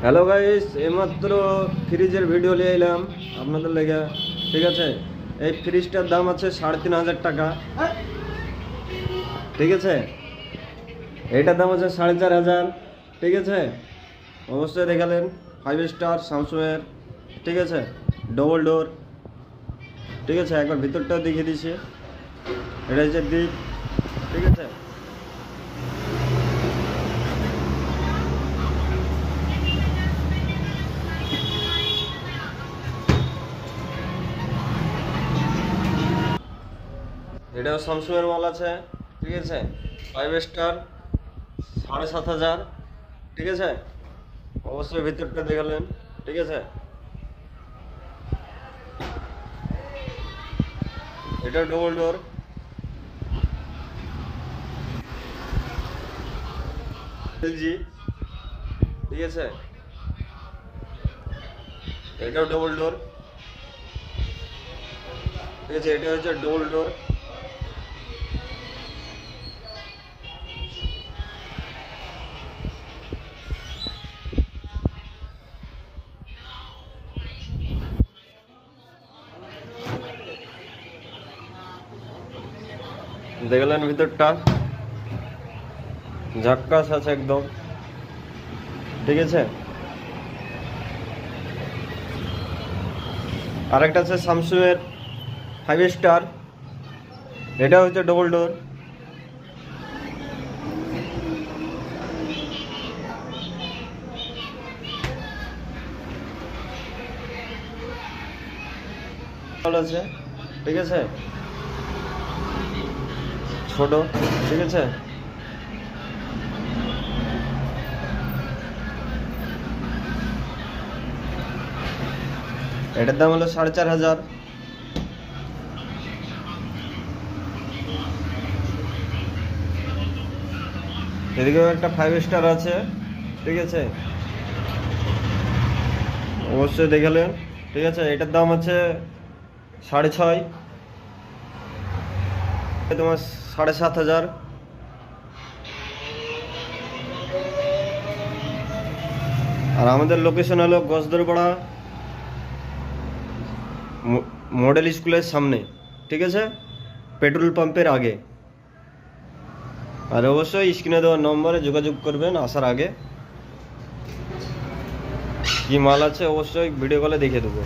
Hello guys, এইমাত্র ফ্রিজের video নিয়ে এলাম আপনাদের লেগে। ঠিক আছে, এই ফ্রিজটার দাম আছে 3,500 টাকা। ঠিক আছে, এইটার দাম আছে 4,500। ঠিক আছে, অবশ্যই দেখালেন 5 স্টার স্যামসুংয়ের। ঠিক আছে, ডবল ডোর। ঠিক আছে, একবার ভিতরটাও দেখিয়ে দিচ্ছি। এটা হচ্ছে দিক। ঠিক আছে, এটাও স্যামসুংয়ের মাল আছে। ঠিক আছে, 5 স্টার 7,500। ঠিক আছে, অবশ্যই ভিতরটা দেখালেন। ঠিক আছে, এটা ডবল ডোর। এলজি। ঠিক আছে, এটাও ডবল ডোর। ঠিক আছে, এটা হচ্ছে ডবল ডোর। দেখলেন ভিতরটা ঝাক্কাস আছে একদম। ঠিক আছে, আরেকটা আছে স্যামসুং এর 5 স্টার। এটা হচ্ছে ডবল ডোর। আছে। ঠিক আছে, ছোট। ঠিক আছে, এটার দাম হলো 4,500। এদিকেও একটা 5 স্টার আছে। ঠিক আছে, অবশ্যই দেখালেন। ঠিক আছে, এটার দাম আছে 6,500। তোমার 7,500। আর আমাদের লোকেশন হলো গজদরপাড়া মডেল স্কুলের সামনে। ঠিক আছে, পেট্রোল পাম্পের আগে। আর অবশ্যই স্ক্রিনে দেওয়া নম্বরে যোগাযোগ করবেন আসার আগে। কি মাল আছে অবশ্যই ভিডিও কলে দেখে দেবো।